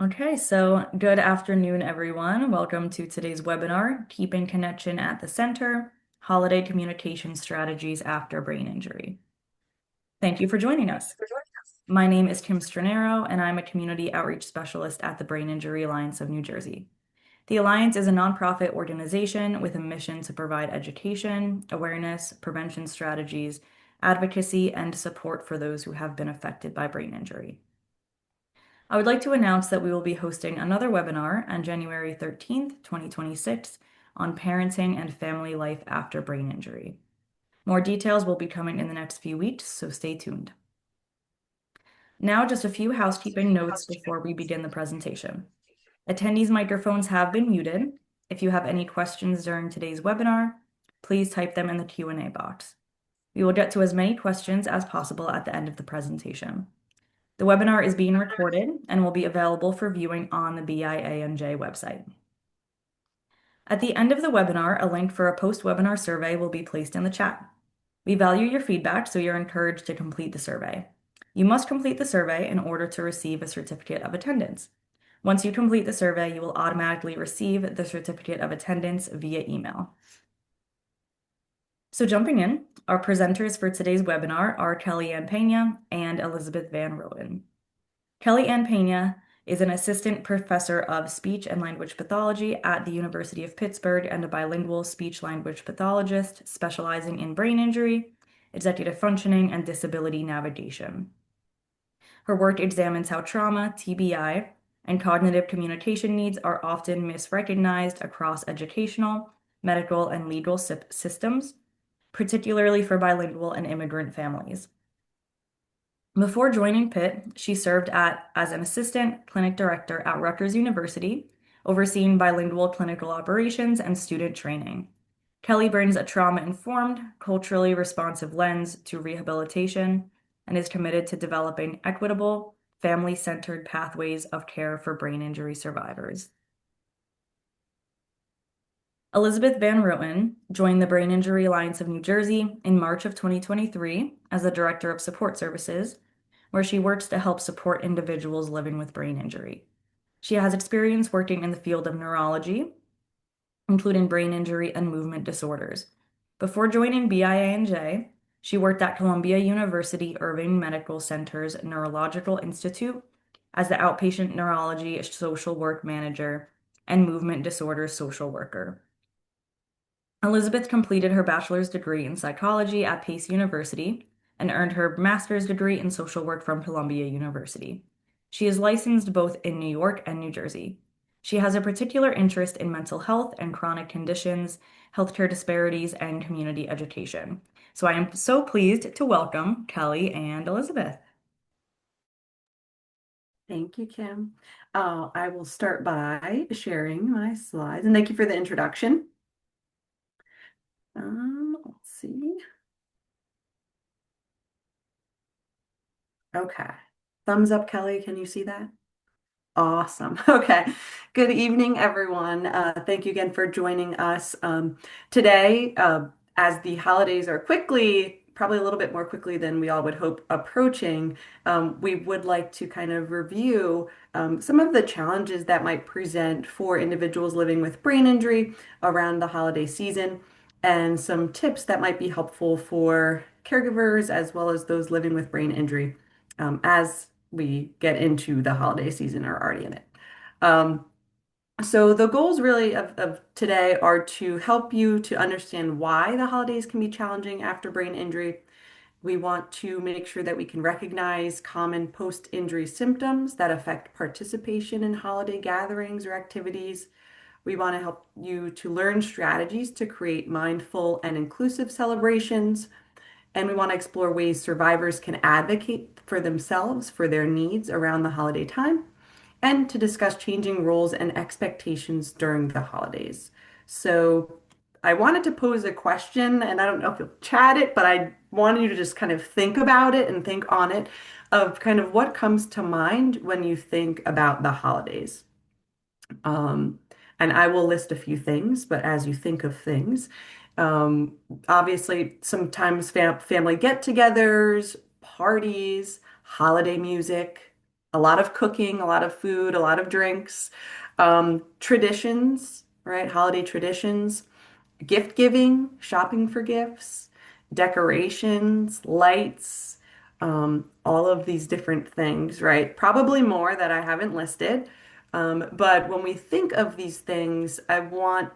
Okay, so good afternoon, everyone. Welcome to today's webinar, Keeping Connection at the Center, Holiday Communication Strategies After Brain Injury. Thank you for joining us. My name is Kim Stranero, and I'm a Community Outreach Specialist at the Brain Injury Alliance of New Jersey. The Alliance is a nonprofit organization with a mission to provide education, awareness, prevention strategies, advocacy, and support for those who have been affected by brain injury. I would like to announce that we will be hosting another webinar on January 13th, 2026 on parenting and family life after brain injury. More details will be coming in the next few weeks, so stay tuned. Now, just a few housekeeping notes before we begin the presentation. Attendees' microphones have been muted. If you have any questions during today's webinar, please type them in the Q&A box. We will get to as many questions as possible at the end of the presentation. The webinar is being recorded and will be available for viewing on the BIANJ website. At the end of the webinar, a link for a post-webinar survey will be placed in the chat. We value your feedback, so you're encouraged to complete the survey. You must complete the survey in order to receive a certificate of attendance. Once you complete the survey, you will automatically receive the certificate of attendance via email. So jumping in, our presenters for today's webinar are Kellyanne Pena and Elizabeth Van Roten. Kellyanne Pena is an assistant professor of speech and language pathology at the University of Pittsburgh and a bilingual speech-language pathologist specializing in brain injury, executive functioning, and disability navigation. Her work examines how trauma, TBI, and cognitive communication needs are often misrecognized across educational, medical, and legal systems, particularly for bilingual and immigrant families. Before joining Pitt, she served as an assistant clinic director at Rutgers University, overseeing bilingual clinical operations and student training. Kelly brings a trauma-informed, culturally responsive lens to rehabilitation and is committed to developing equitable, family-centered pathways of care for brain injury survivors. Elizabeth Van Roten joined the Brain Injury Alliance of New Jersey in March of 2023 as the Director of Support Services, where she works to help support individuals living with brain injury. She has experience working in the field of neurology, including brain injury and movement disorders. Before joining BIANJ, she worked at Columbia University Irving Medical Center's Neurological Institute as the outpatient neurology social work manager and movement disorders social worker. Elizabeth completed her bachelor's degree in psychology at Pace University and earned her master's degree in social work from Columbia University. She is licensed both in New York and New Jersey. She has a particular interest in mental health and chronic conditions, healthcare disparities, and community education. So I am so pleased to welcome Kelly and Elizabeth. Thank you, Kim. I will start by sharing my slides, and thank you for the introduction. Let's see. Okay. Thumbs up, Kelly. Can you see that? Awesome. Okay. Good evening, everyone. Thank you again for joining us today. As the holidays are probably a little bit more quickly than we all would hope, approaching, we would like to kind of review some of the challenges that might present for individuals living with brain injury around the holiday season, and some tips that might be helpful for caregivers as well as those living with brain injury as we get into the holiday season or already in it. Um, so the goals really of today are to help you to understand why the holidays can be challenging after brain injury. We want to make sure that we can recognize common post-injury symptoms that affect participation in holiday gatherings or activities. We want to help you to learn strategies to create mindful and inclusive celebrations. And we want to explore ways survivors can advocate for themselves, for their needs around the holiday time, and to discuss changing roles and expectations during the holidays. So I wanted to pose a question, and I don't know if you'll chat it, but I wanted you to just kind of think about it and think on it of kind of what comes to mind when you think about the holidays. Um, and I will list a few things, but as you think of things, um, obviously sometimes family get-togethers, parties, holiday music, a lot of cooking, a lot of food, a lot of drinks, traditions, right? Holiday traditions, gift giving, shopping for gifts, decorations, lights, all of these different things, right? Probably more that I haven't listed. But when we think of these things, I want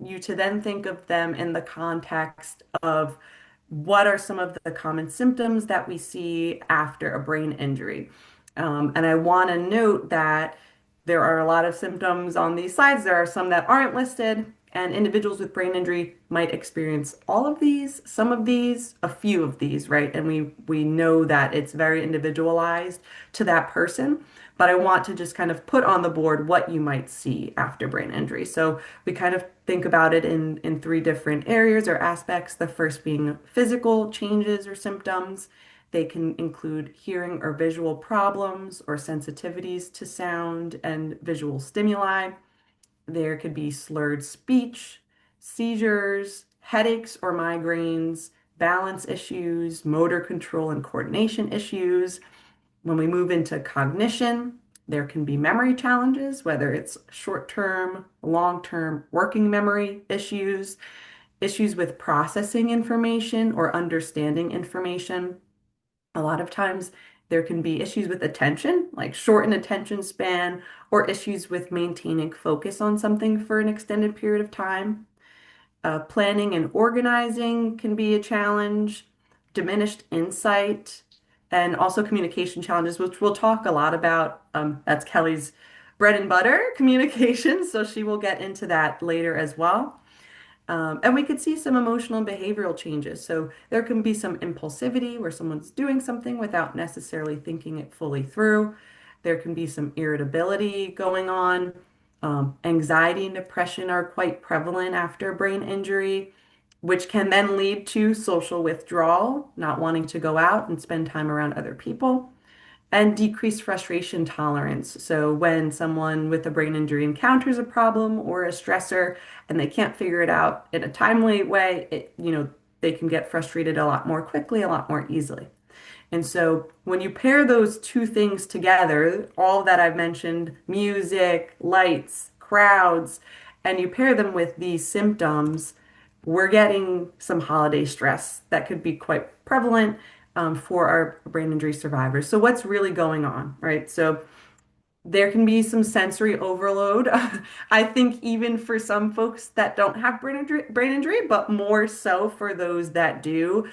you to then think of them in the context of what are some of the common symptoms that we see after a brain injury. And I want to note that there are a lot of symptoms on these slides. There are some that aren't listed, and individuals with brain injury might experience all of these, some of these, a few of these, right? And we know that it's very individualized to that person. But I want to just kind of put on the board what you might see after brain injury. So we kind of think about it in three different areas or aspects. The first being physical changes or symptoms. They can include hearing or visual problems or sensitivities to sound and visual stimuli. There could be slurred speech, seizures, headaches or migraines, balance issues, motor control and coordination issues. When we move into cognition, there can be memory challenges, whether it's short-term, long-term working memory issues, issues with processing information or understanding information. A lot of times there can be issues with attention, like shortened attention span, or issues with maintaining focus on something for an extended period of time. Planning and organizing can be a challenge, diminished insight, and also communication challenges, which we'll talk a lot about. That's Kelly's bread and butter, communication, so she will get into that later as well. And we could see some emotional and behavioral changes. So there can be some impulsivity where someone's doing something without necessarily thinking it fully through. There can be some irritability going on. Anxiety and depression are quite prevalent after brain injury, which can then lead to social withdrawal, not wanting to go out and spend time around other people, and decreased frustration tolerance. So when someone with a brain injury encounters a problem or a stressor and they can't figure it out in a timely way, they can get frustrated a lot more quickly, a lot more easily. And so when you pair those two things together, all that I've mentioned, music, lights, crowds, and you pair them with these symptoms, we're getting some holiday stress that could be quite prevalent for our brain injury survivors. So what's really going on, right? So there can be some sensory overload. I think even for some folks that don't have brain injury, but more so for those that do,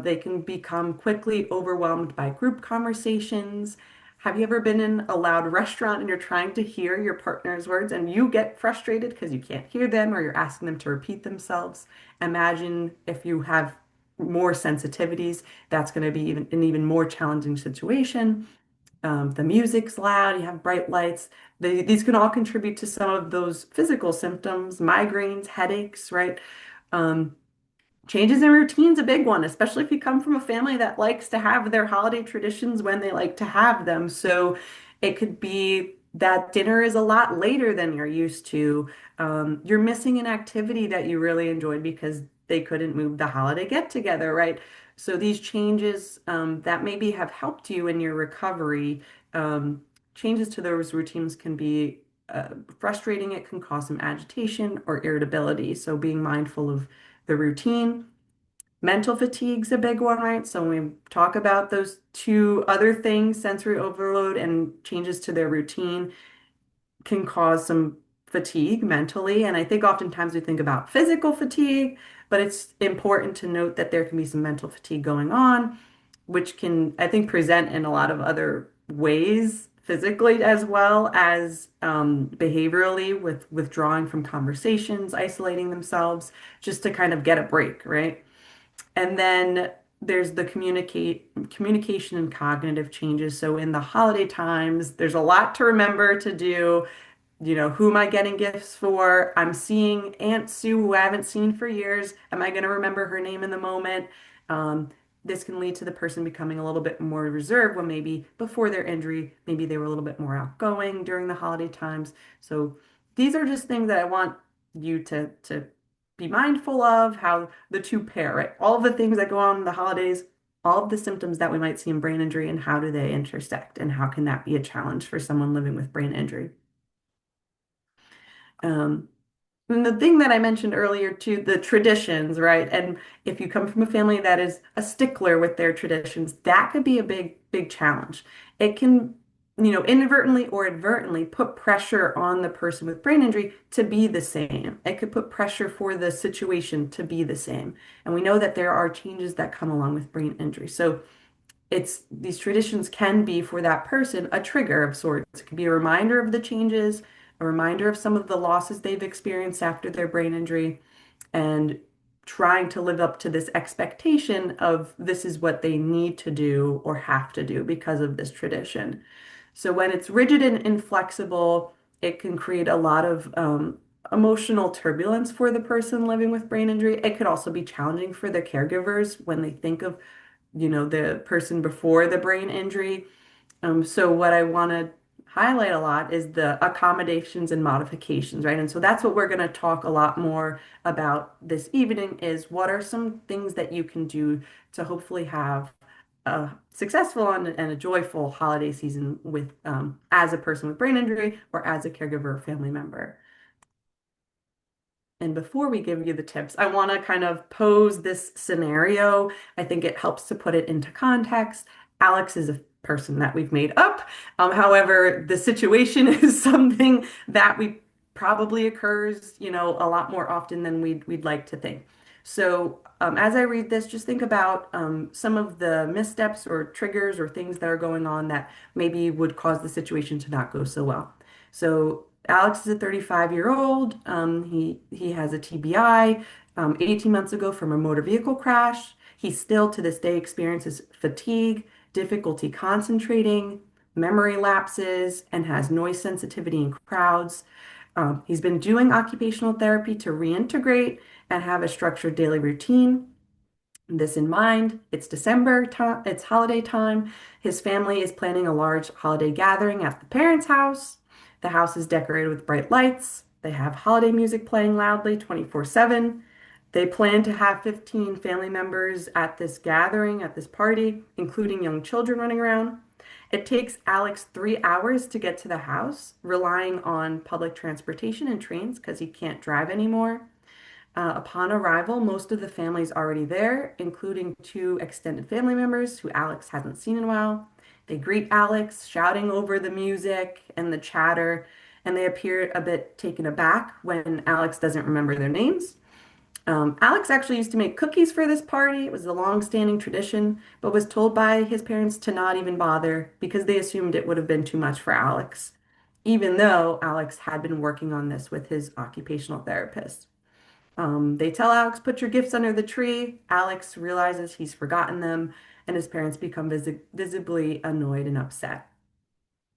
they can become quickly overwhelmed by group conversations. Have you ever been in a loud restaurant and you're trying to hear your partner's words and you get frustrated because you can't hear them or you're asking them to repeat themselves? Imagine if you have more sensitivities, that's going to be an even more challenging situation. The music's loud, you have bright lights. These can all contribute to some of those physical symptoms, migraines, headaches, right? Um, Changes in routine's a big one, especially if you come from a family that likes to have their holiday traditions when they like to have them. So it could be that dinner is a lot later than you're used to. You're missing an activity that you really enjoyed because they couldn't move the holiday get together, right? So these changes that maybe have helped you in your recovery, changes to those routines can be frustrating. It can cause some agitation or irritability. So being mindful of the routine. Mental fatigue's a big one, right? So when we talk about those two other things, sensory overload and changes to their routine can cause some fatigue mentally. And I think oftentimes we think about physical fatigue, but it's important to note that there can be some mental fatigue going on, which can, I think, present in a lot of other ways, physically as well as behaviorally, with withdrawing from conversations, isolating themselves, just to kind of get a break, right? And then there's the communication and cognitive changes. So in the holiday times, there's a lot to remember to do. Who am I getting gifts for? I'm seeing Aunt Sue, who I haven't seen for years. Am I going to remember her name in the moment? Um, this can lead to the person becoming a little bit more reserved when maybe before their injury, maybe they were a little bit more outgoing during the holiday times. So these are just things that I want you to be mindful of how the two pair, right? All of the things that go on in the holidays all of the symptoms that we might see in brain injury and how do they intersect and how can that be a challenge for someone living with brain injury. Um, and the thing that I mentioned earlier too, the traditions, right? And if you come from a family that is a stickler with their traditions, that could be a big challenge. It can, inadvertently or advertently put pressure on the person with brain injury to be the same. It could put pressure for the situation to be the same. And we know that there are changes that come along with brain injury. So it's these traditions can be for that person a trigger of sorts. It can be a reminder of the changes, a reminder of some of the losses they've experienced after their brain injury, and trying to live up to this expectation of this is what they need to do or have to do because of this tradition. So when it's rigid and inflexible, it can create a lot of emotional turbulence for the person living with brain injury. It could also be challenging for the caregivers when they think of the person before the brain injury. So what I want to highlight a lot is the accommodations and modifications, right? And so that's what we're going to talk a lot more about this evening is what are some things that you can do to hopefully have a successful and a joyful holiday season with as a person with brain injury or as a caregiver or family member. And before we give you the tips, I want to kind of pose this scenario. I think it helps to put it into context. Alex is a person that we've made up. However, the situation is something that we probably occurs, a lot more often than we'd like to think. So, as I read this, just think about some of the missteps or triggers or things that are going on that maybe would cause the situation to not go so well. So Alex is a 35-year-old. He has a TBI 18 months ago from a motor vehicle crash. He still to this day experiences fatigue, difficulty concentrating, memory lapses, and has noise sensitivity in crowds. He's been doing occupational therapy to reintegrate and have a structured daily routine. This in mind, it's December time, it's holiday time. His family is planning a large holiday gathering at the parents' house. The house is decorated with bright lights. They have holiday music playing loudly 24/7. They plan to have 15 family members at this gathering, at this party, including young children running around. It takes Alex 3 hours to get to the house, relying on public transportation and trains because he can't drive anymore. Upon arrival, most of the family's already there, including two extended family members who Alex hasn't seen in a while. They greet Alex, shouting over the music and the chatter, and they appear a bit taken aback when Alex doesn't remember their names. Alex actually used to make cookies for this party. It was a long-standing tradition, but was told by his parents to not even bother because they assumed it would have been too much for Alex, even though Alex had been working on this with his occupational therapist. They tell Alex, put your gifts under the tree. Alex realizes he's forgotten them, and his parents become visibly annoyed and upset.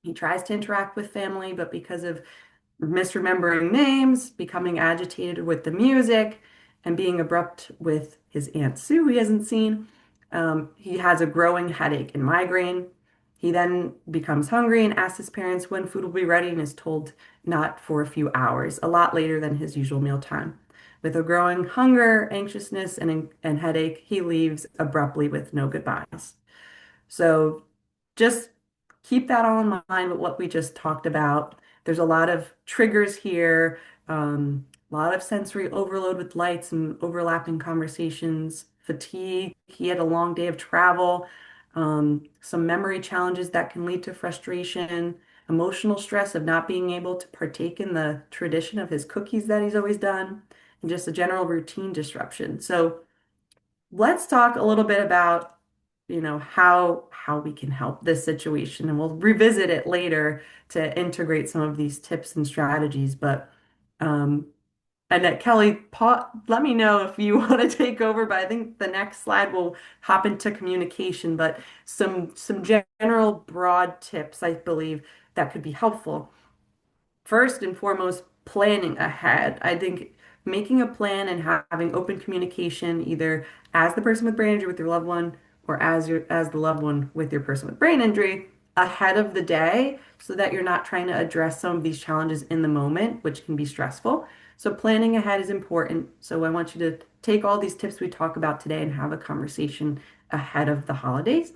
He tries to interact with family, but because of misremembering names, becoming agitated with the music, and being abrupt with his Aunt Sue he hasn't seen, he has a growing headache and migraine. He then becomes hungry and asks his parents when food will be ready and is told not for a few hours, a lot later than his usual meal time. With a growing hunger, anxiousness, and headache, he leaves abruptly with no goodbyes. So just keep that all in mind with what we just talked about. There's a lot of triggers here, a lot of sensory overload with lights and overlapping conversations, fatigue. He had a long day of travel, some memory challenges that can lead to frustration, emotional stress of not being able to partake in the tradition of his cookies that he's always done, and just a general routine disruption. So let's talk a little bit about, how we can help this situation, and we'll revisit it later to integrate some of these tips and strategies. But Annette Kelly, let me know if you want to take over. But I think the next slide will hop into communication, but some general broad tips I believe that could be helpful. First and foremost, planning ahead. I think making a plan and having open communication, either as the person with brain injury with your loved one or as the loved one with your person with brain injury ahead of the day so that you're not trying to address some of these challenges in the moment, which can be stressful. So planning ahead is important. So I want you to take all these tips we talk about today and have a conversation ahead of the holidays.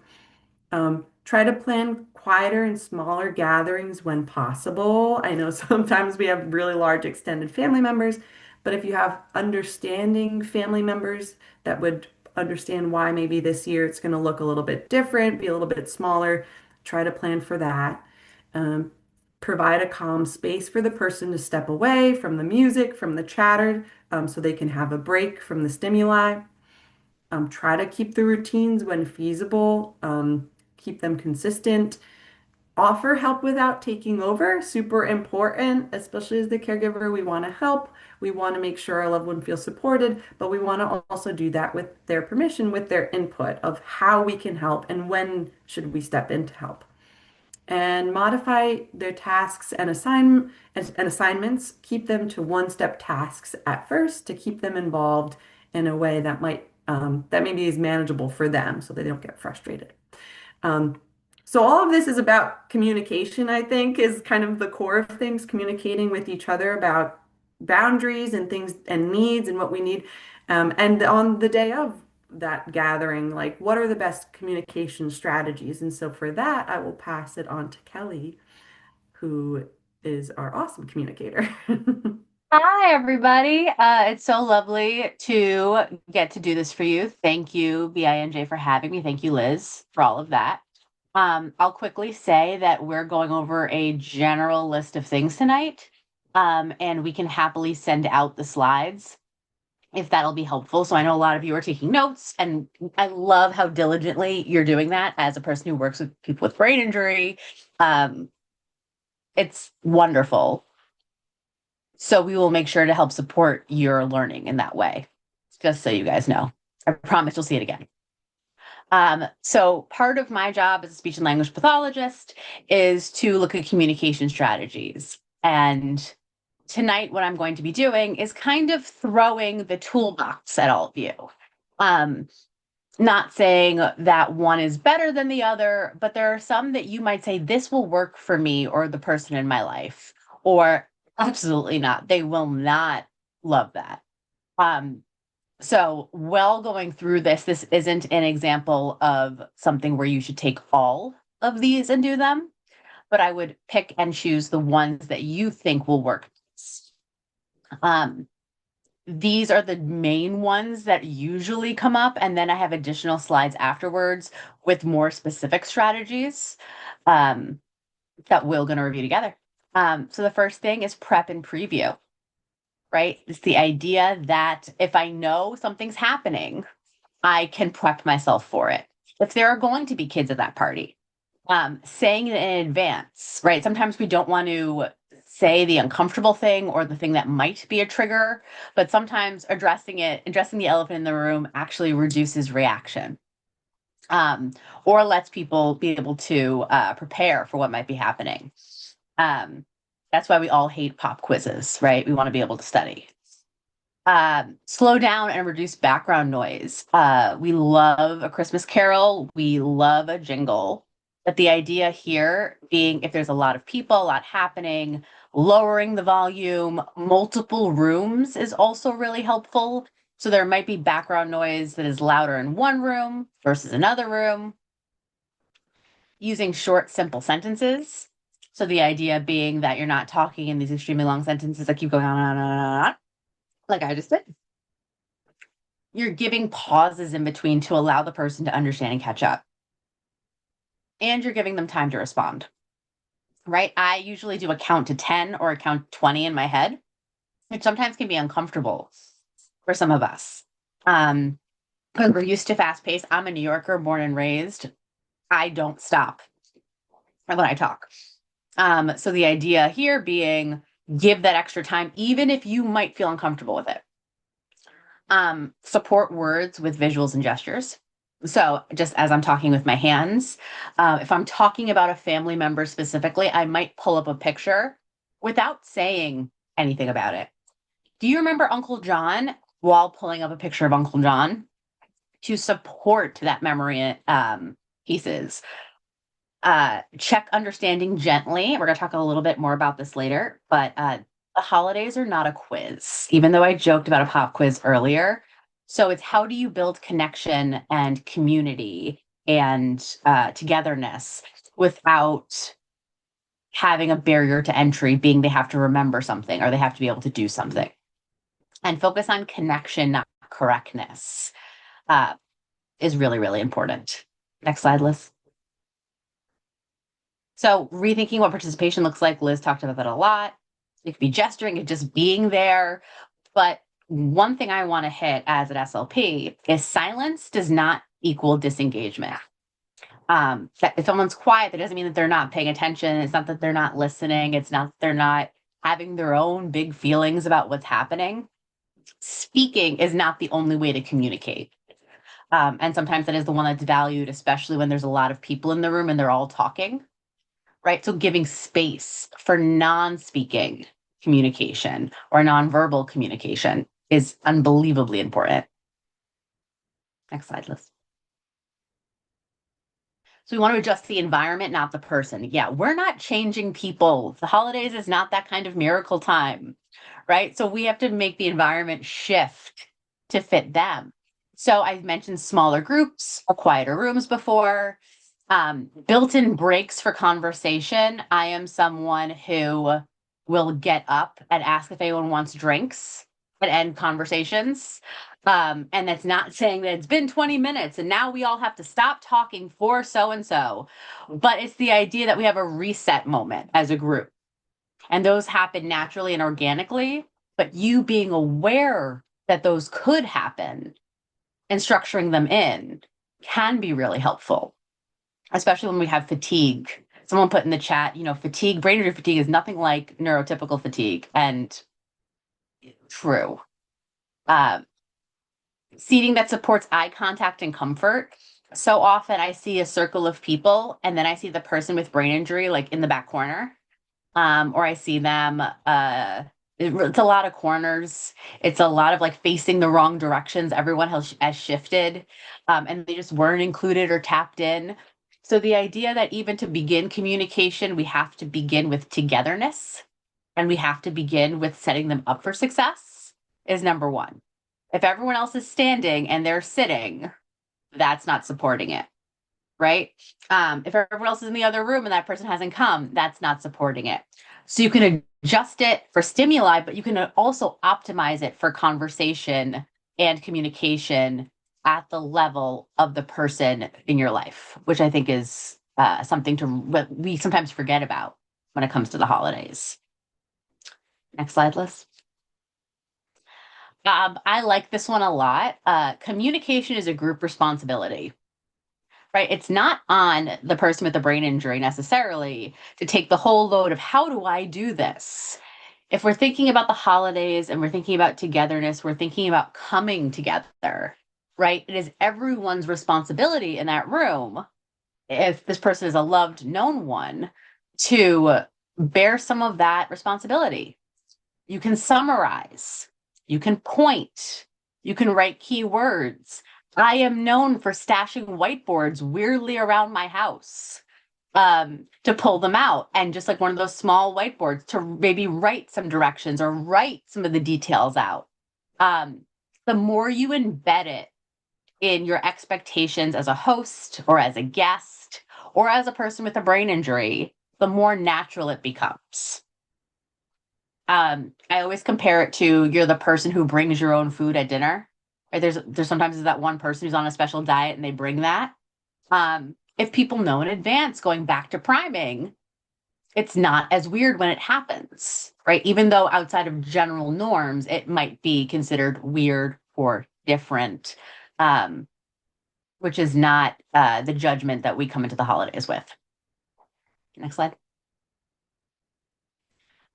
Try to plan quieter and smaller gatherings when possible. I know sometimes we have really large extended family members, but if you have understanding family members that would understand why maybe this year it's going to look a little bit different, be a little bit smaller, try to plan for that. Um, Provide a calm space for the person to step away from the music, from the chatter, so they can have a break from the stimuli. Try to keep the routines when feasible, keep them consistent. Offer help without taking over, super important, especially as the caregiver. We want to help. We want to make sure our loved one feels supported, but we want to also do that with their permission, with their input of how we can help and when should we step in to help. And modify their tasks and assignments. Keep them to one-step tasks at first to keep them involved in a way that maybe is manageable for them so they don't get frustrated. Um, so all of this is about communication, I think, is kind of the core of things, communicating with each other about boundaries and things and needs and what we need. And on the day of that gathering, like what are the best communication strategies? And so for that, I will pass it on to Kelly, who is our awesome communicator. Hi, everybody. It's so lovely to get to do this for you. Thank you, BINJ, for having me. Thank you, Liz, for all of that. I'll quickly say that we're going over a general list of things tonight, and we can happily send out the slides if that'll be helpful. So I know a lot of you are taking notes, and I love how diligently you're doing that as a person who works with people with brain injury. Um, it's wonderful. So we will make sure to help support your learning in that way, just so you guys know. I promise you'll see it again. So part of my job as a speech and language pathologist is to look at communication strategies. And tonight, what I'm going to be doing is kind of throwing the toolbox at all of you. Not saying that one is better than the other, but there are some that you might say, this will work for me or the person in my life, or absolutely not. They will not love that. So while going through this isn't an example of something where you should take all of these and do them, but I would pick and choose the ones that you think will work best. These are the main ones that usually come up, and then I have additional slides afterwards with more specific strategies that we're going to review together. So the first thing is prep and preview, right? It's the idea that if I know something's happening, I can prep myself for it. If there are going to be kids at that party, saying it in advance, right? Sometimes we don't want to say the uncomfortable thing or the thing that might be a trigger, but sometimes addressing the elephant in the room actually reduces reaction, or lets people be able to prepare for what might be happening. That's why we all hate pop quizzes, right? We want to be able to study. Slow down and reduce background noise. We love a Christmas carol. We love a jingle. But the idea here being if there's a lot of people, a lot happening, lowering the volume, multiple rooms is also really helpful. So there might be background noise that is louder in one room versus another room. Using short, simple sentences. So the idea being that you're not talking in these extremely long sentences that keep going on and on and on, like I just did. You're giving pauses in between to allow the person to understand and catch up. And you're giving them time to respond, right? I usually do a count to 10 or a count 20 in my head, which sometimes can be uncomfortable for some of us. Because we're used to fast pace. I'm a New Yorker, born and raised. I don't stop when I talk. So the idea here being give that extra time, even if you might feel uncomfortable with it. Support words with visuals and gestures. So just as I'm talking with my hands, if I'm talking about a family member specifically, I might pull up a picture without saying anything about it. Do you remember Uncle John? While pulling up a picture of Uncle John to support that memory pieces. Check understanding gently. We're going to talk a little bit more about this later, but the holidays are not a quiz, even though I joked about a pop quiz earlier. So it's how do you build connection and community and togetherness without having a barrier to entry being they have to remember something or they have to be able to do something. And focus on connection, not correctness, is really, really important. Next slide, Liz. So rethinking what participation looks like, Liz talked about that a lot. It could be gesturing, it just being there. But one thing I want to hit as an SLP is silence does not equal disengagement. That if someone's quiet, that doesn't mean that they're not paying attention. It's not that they're not listening. It's not that they're not having their own big feelings about what's happening. Speaking is not the only way to communicate. And sometimes that is the one that's valued, especially when there's a lot of people in the room and they're all talking, right? So giving space for non-speaking communication or nonverbal communication is unbelievably important. Next slide, Liz. So we want to adjust the environment, not the person. Yeah, we're not changing people. The holidays is not that kind of miracle time, right? So we have to make the environment shift to fit them. So I mentioned smaller groups or quieter rooms before. Built-in breaks for conversation. I am someone who will get up and ask if anyone wants drinks and end conversations. And that's not saying that it's been 20 minutes and now we all have to stop talking for so-and-so, but it's the idea that we have a reset moment as a group. And those happen naturally and organically, but you being aware that those could happen and structuring them in can be really helpful, especially when we have fatigue. Someone put in the chat, fatigue, brain injury fatigue is nothing like neurotypical fatigue, and true. Seating that supports eye contact and comfort. So often I see a circle of people and then I see the person with brain injury like in the back corner. Or I see them, it's a lot of corners. It's a lot of like facing the wrong directions. Everyone has shifted, and they just weren't included or tapped in. So the idea that even to begin communication, we have to begin with togetherness and we have to begin with setting them up for success is number one. If everyone else is standing and they're sitting, that's not supporting it, right? If everyone else is in the other room and that person hasn't come, that's not supporting it. So you can adjust it for stimuli, but you can also optimize it for conversation and communication at the level of the person in your life, which I think is something what we sometimes forget about when it comes to the holidays. Next slide, Liz. I like this one a lot. Communication is a group responsibility, right? It's not on the person with the brain injury necessarily to take the whole load of how do I do this? If we're thinking about the holidays and we're thinking about togetherness, we're thinking about coming together, right? It is everyone's responsibility in that room, if this person is a loved, known one, to bear some of that responsibility. You can summarize, you can point, you can write keywords. I am known for stashing whiteboards weirdly around my house to pull them out. And just like one of those small whiteboards to maybe write some directions or write some of the details out. The more you embed it in your expectations as a host or as a guest or as a person with a brain injury, the more natural it becomes. I always compare it to you're the person who brings your own food at dinner. Right? There's sometimes that one person who's on a special diet and they bring that. If people know in advance, going back to priming, it's not as weird when it happens, right? Even though outside of general norms, it might be considered weird or different, which is not the judgment that we come into the holidays with. Next slide.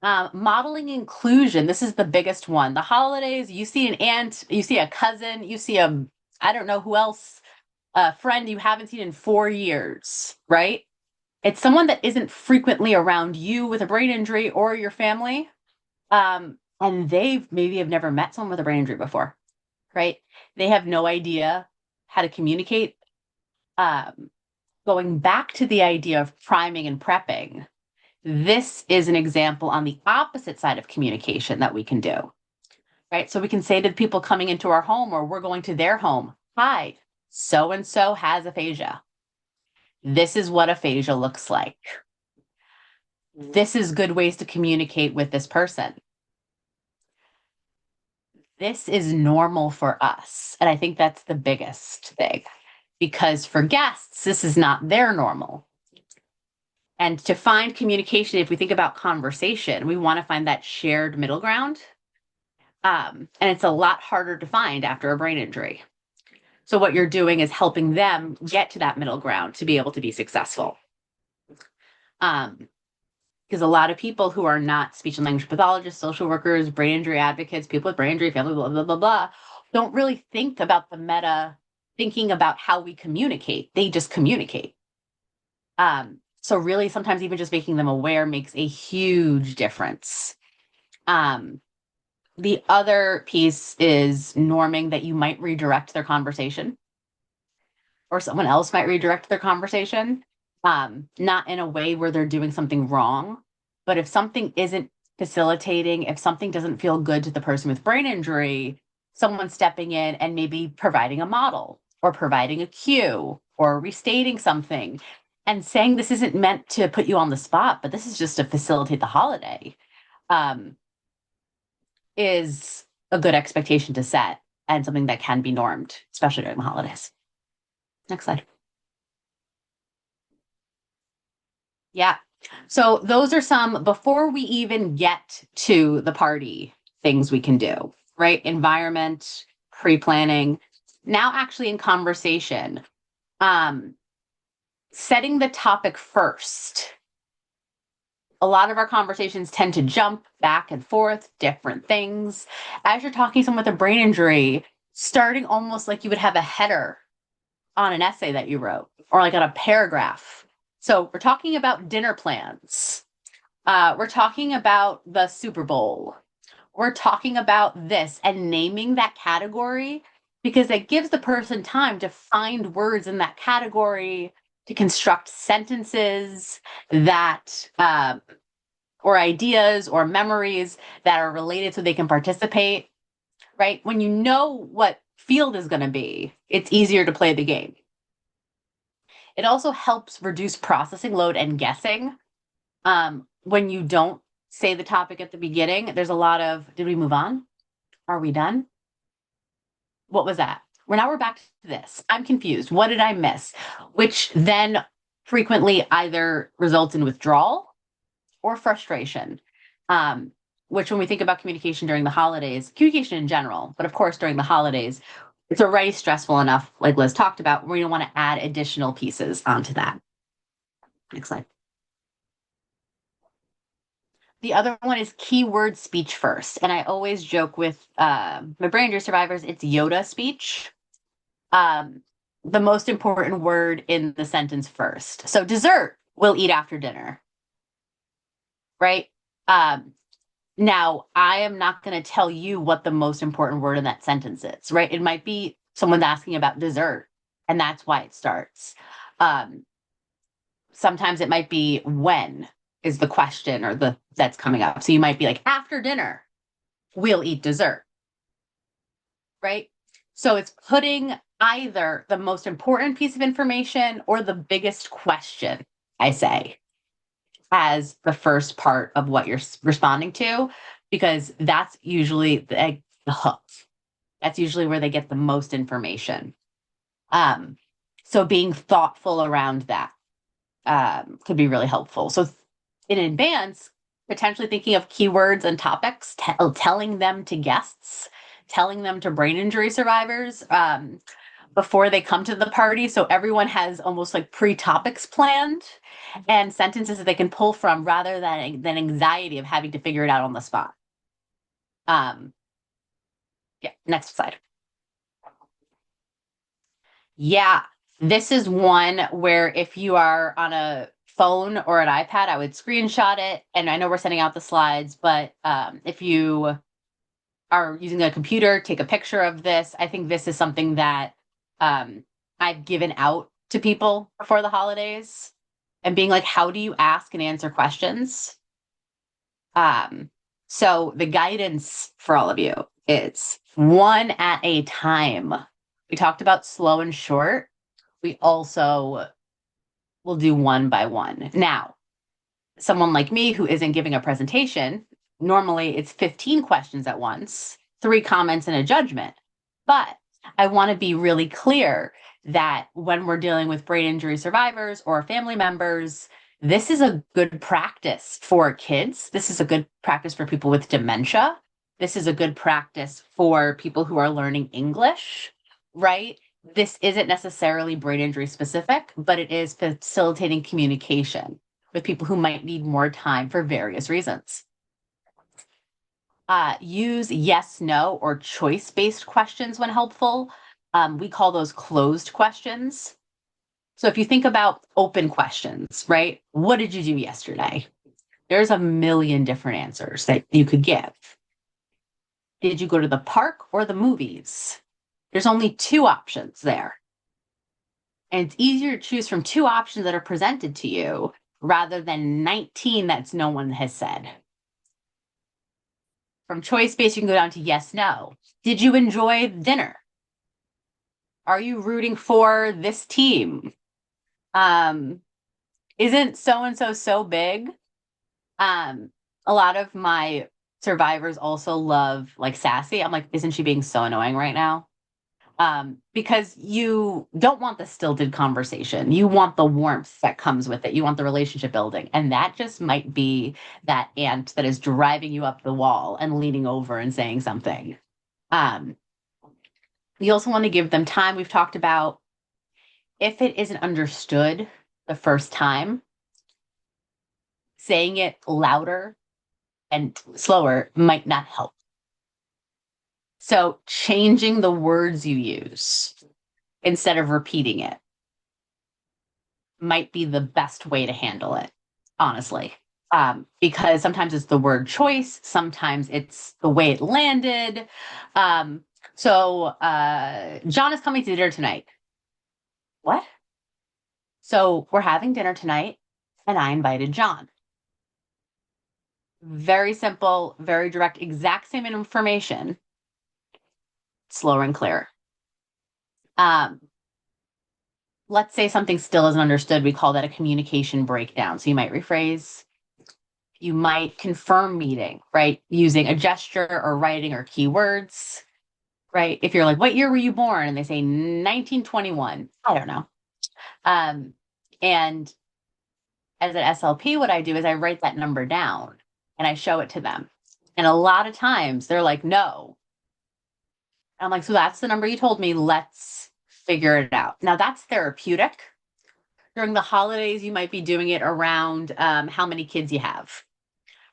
Modeling inclusion. This is the biggest one. The holidays, you see an aunt, you see a cousin, you see I don't know who else, a friend you haven't seen in 4 years, right? It's someone that isn't frequently around you with a brain injury or your family. And they maybe have never met someone with a brain injury before, right? They have no idea how to communicate. Going back to the idea of priming and prepping, this is an example on the opposite side of communication that we can do. right? So we can say to the people coming into our home or we're going to their home, hi, so-and-so has aphasia. This is what aphasia looks like. This is good ways to communicate with this person. This is normal for us. And I think that's the biggest thing, because for guests, this is not their normal. And to find communication, if we think about conversation, we want to find that shared middle ground. And it's a lot harder to find after a brain injury. So what you're doing is helping them get to that middle ground to be able to be successful. Because a lot of people who are not speech and language pathologists, social workers, brain injury advocates, people with brain injury, family, blah, blah, blah, blah, don't really think about the meta, thinking about how we communicate. They just communicate. So really, sometimes even just making them aware makes a huge difference. The other piece is norming that you might redirect their conversation, or someone else might redirect their conversation. Not in a way where they're doing something wrong, but if something isn't facilitating, if something doesn't feel good to the person with brain injury, someone stepping in and maybe providing a model or providing a cue or restating something and saying this isn't meant to put you on the spot, but this is just to facilitate the holiday, is a good expectation to set and something that can be normed, especially during the holidays. Next slide. Yeah. So those are some, before we even get to the party, things we can do, right? Environment, pre-planning, now actually in conversation, setting the topic first. A lot of our conversations tend to jump back and forth, different things. As you're talking to someone with a brain injury, starting almost like you would have a header on an essay that you wrote or like on a paragraph. So we're talking about dinner plans. We're talking about the Super Bowl. We're talking about this and naming that category, because it gives the person time to find words in that category, to construct sentences that, or ideas or memories that are related so they can participate, right? When you know what field is going to be, it's easier to play the game. It also helps reduce processing load and guessing. When you don't say the topic at the beginning, there's a lot of, did we move on? Are we done? What was that? Well, now we're back to this. I'm confused. What did I miss? Which then frequently either results in withdrawal or frustration. Which when we think about communication during the holidays, communication in general, but of course during the holidays, it's already stressful enough, like Liz talked about, where you don't want to add additional pieces onto that. Next slide. The other one is keyword speech first. And I always joke with my brain injury survivors, it's Yoda speech. The most important word in the sentence first. So dessert, we'll eat after dinner. Right? Now, I am not going to tell you what the most important word in that sentence is, right? It might be someone's asking about dessert, and that's why it starts. Sometimes it might be when is the question or that's coming up. So you might be like, after dinner, we'll eat dessert, right? So it's putting either the most important piece of information or the biggest question, I say, as the first part of what you're responding to, because that's usually the hook. That's usually where they get the most information. So being thoughtful around that could be really helpful. So in advance, potentially thinking of keywords and topics, telling them to guests, telling them to brain injury survivors before they come to the party. So everyone has almost like pre-topics planned and sentences that they can pull from rather than anxiety of having to figure it out on the spot. Yeah, next slide. Yeah, this is one where if you are on a phone or an iPad, I would screenshot it. And I know we're sending out the slides, but if you are using a computer, take a picture of this. I think this is something that I've given out to people before the holidays and being like, how do you ask and answer questions? So the guidance for all of you, is one at a time. We talked about slow and short. We also will do one by one. Now, someone like me who isn't giving a presentation, normally it's 15 questions at once, 3 comments and a judgment. But I want to be really clear that when we're dealing with brain injury survivors or family members, this is a good practice for kids. This is a good practice for people with dementia. This is a good practice for people who are learning English, right? This isn't necessarily brain injury specific, but it is facilitating communication with people who might need more time for various reasons. Use yes, no, or choice-based questions when helpful. We call those closed questions. So if you think about open questions, right? What did you do yesterday? There's a million different answers that you could give. Did you go to the park or the movies? There's only 2 options there. And it's easier to choose from 2 options that are presented to you rather than 19 that no one has said. From choice-based, you can go down to yes, no. Did you enjoy dinner? Are you rooting for this team? Isn't so-and-so so big? A lot of my survivors also love like sassy. I'm like, isn't she being so annoying right now? Because you don't want the stilted conversation. You want the warmth that comes with it. You want the relationship building. And that just might be that aunt that is driving you up the wall and leaning over and saying something. You also want to give them time. We've talked about if it isn't understood the first time, saying it louder and slower might not help. So changing the words you use instead of repeating it might be the best way to handle it, honestly. Because sometimes it's the word choice, sometimes it's the way it landed. So John is coming to dinner tonight. What? So we're having dinner tonight, and I invited John. Very simple, very direct, exact same information, slower and clearer. Let's say something still isn't understood. We call that a communication breakdown. So you might rephrase, you might confirm meeting, right? Using a gesture or writing or keywords, right? If you're like, what year were you born? And they say 1921, I don't know. And as an SLP, what I do is I write that number down and I show it to them. And a lot of times they're like, no. And I'm like, so that's the number you told me. Let's figure it out. Now that's therapeutic. During the holidays, you might be doing it around how many kids you have,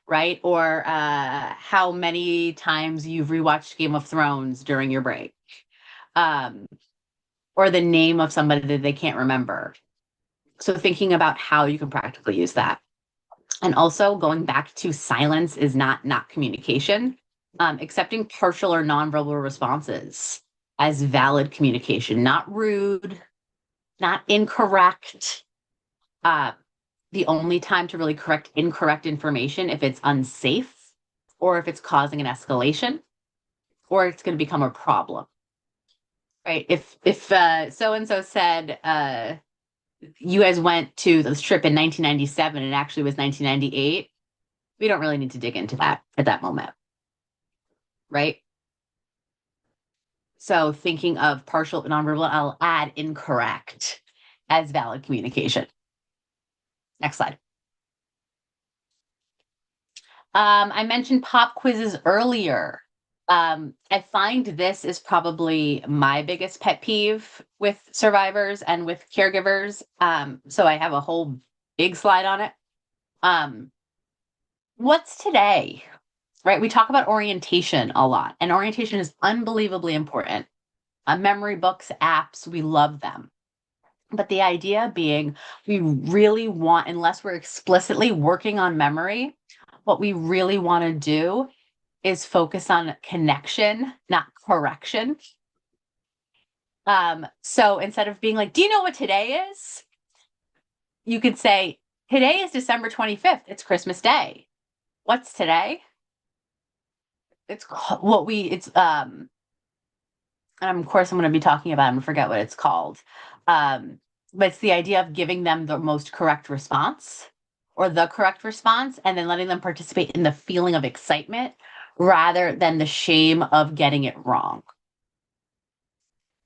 right? Or how many times you've rewatched Game of Thrones during your break. Or the name of somebody that they can't remember. So thinking about how you can practically use that. And also going back to silence is not communication. Accepting partial or nonverbal responses as valid communication, not rude, not incorrect. The only time to really correct incorrect information if it's unsafe or if it's causing an escalation or it's going to become a problem. Right? If so-and-so said you guys went to this trip in 1997 and it actually was 1998, we don't really need to dig into that at that moment. Right? So thinking of partial nonverbal, I'll add incorrect as valid communication. Next slide. I mentioned pop quizzes earlier. I find this is probably my biggest pet peeve with survivors and with caregivers. So I have a whole big slide on it. What's today? Right? We talk about orientation a lot, and orientation is unbelievably important. Memory books, apps, we love them. But the idea being, we really want, unless we're explicitly working on memory, what we really want to do is focus on connection, not correction. So instead of being like, do you know what today is? You could say, today is December 25th. It's Christmas Day. What's today? it's what we it's and of course I'm going to be talking about, I'm going to forget what it's called. Um, but it's the idea of giving them the most correct response or the correct response, and then letting them participate in the feeling of excitement rather than the shame of getting it wrong.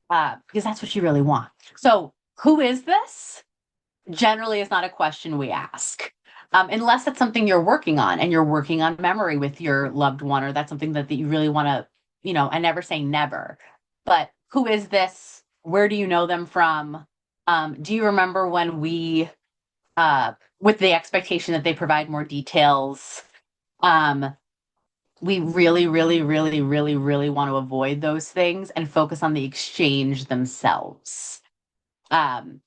Because that's what you really want. So, who is this? Generally is not a question we ask. Unless it's something you're working on and you're working on memory with your loved one, or that's something that you really want to, I never say never, but who is this? Where do you know them from? Do you remember when with the expectation that they provide more details, um, we really, really, really, really, really want to avoid those things and focus on the exchange themselves. Um,